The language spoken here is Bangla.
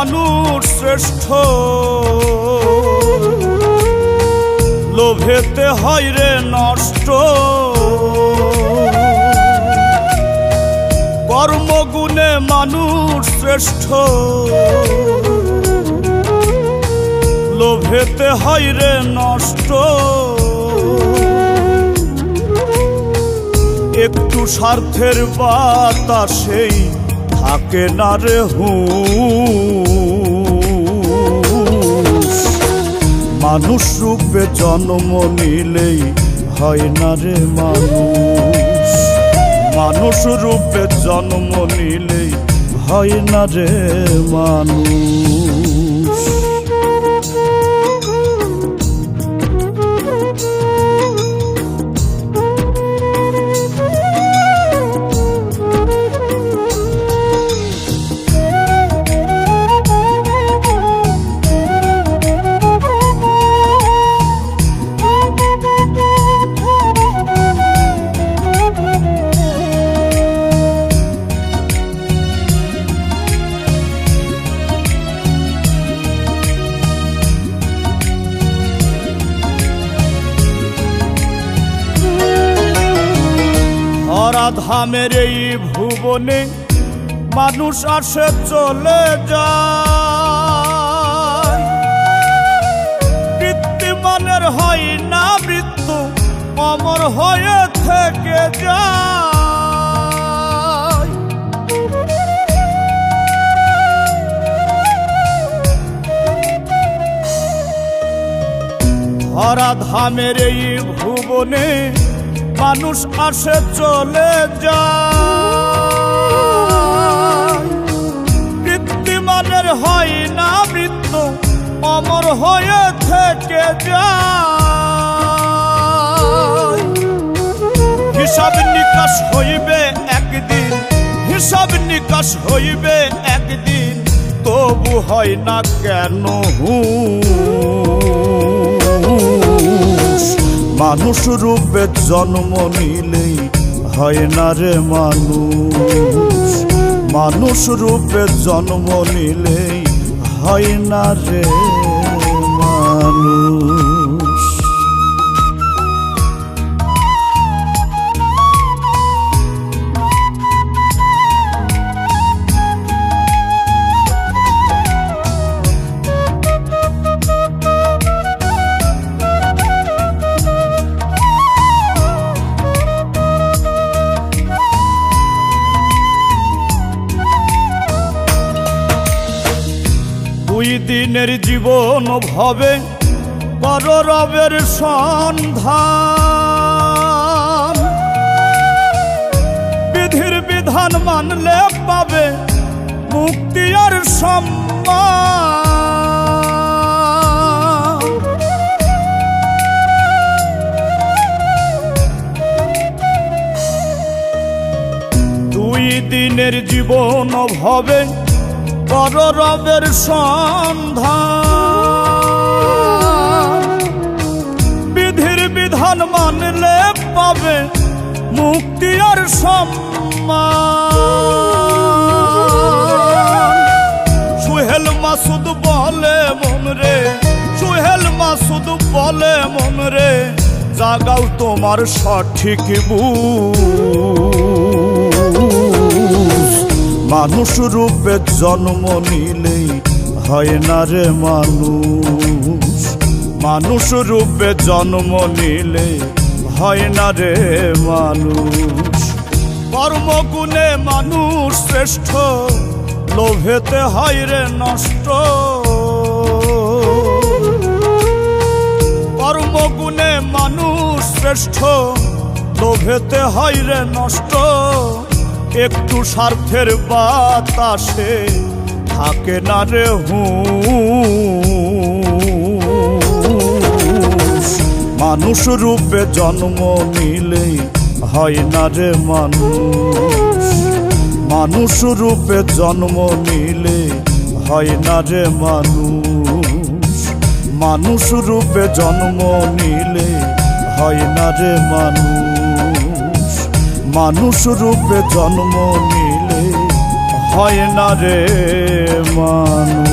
মানুষ শ্রেষ্ঠ, লোভেতে হয় রে নষ্ট। কর্মগুণে মানুষ শ্রেষ্ঠ, লোভেতে হয় রে নষ্ট। একটু স্বার্থের বাতাসেই থাকে না রে হুঁশ। মানুষ রূপে জন্ম নিলেই হয় না রে মানুষ। মানুষ রূপে জন্ম নিলেই হয় না রে মানুষ। ধরাধামের এই ভুবনে মানুষ আসে চলে যায়। বৃত্তিমানের হয় না মৃত্যু, অমর হয়ে থেকে যায়। ধরাধামের এই ভুবনে মানুষ আসে চলে যায়। বৃত্তিমানের হয় না মৃত্যু, অমর হয়ে থেকে যায়। হিসাব নিকাশ হইবে একদিন, হিসাব নিকাশ হইবে একদিন, তবু হয় না কেন হুঁশ। মানুষ রূপে জন্ম নিলেই হয় না রে মানুষ। মানুষ রূপে জন্ম নিলেই হয় না রে মানুষ। দুই দিনের জীবন ভবে কর রবের সন্ধান। বিধির বিধান মানলে পাবে মুক্তি আর সম্মান। দুই দিনের জীবন ভবে কর রবের সন্ধান। বিধির বিধান মানলে পাবে মুক্তি আর সম্মান। সুহেল মাসুদ বলে মন রে, সুহেল মাসুদ বলে মন রে, জাগাও তোমার সঠিক বুঝ। মানুষ রূপে জন্ম নিলেই হয় না রে মানুষ। মানুষ রূপে জন্ম নিলে হয় না রে মানুষ। কর্মগুণে মানুষ শ্রেষ্ঠ, লোভেতে হয় রে নষ্ট। কর্মগুণে মানুষ শ্রেষ্ঠ, লোভেতে হয় রে নষ্ট। একটু স্বার্থের বাতাসে থাকে না রে হুঁশ। মানুষ রূপে জন্ম নিলেই হয় না রে মানুষ। মানুষ রূপে জন্ম নিলে হয় না রে মানুষ। মানুষ রূপে জন্ম নিলে হয় না রে মানুষ। মানুষ রূপে জন্ম নিলে হয় না রে মানুষ।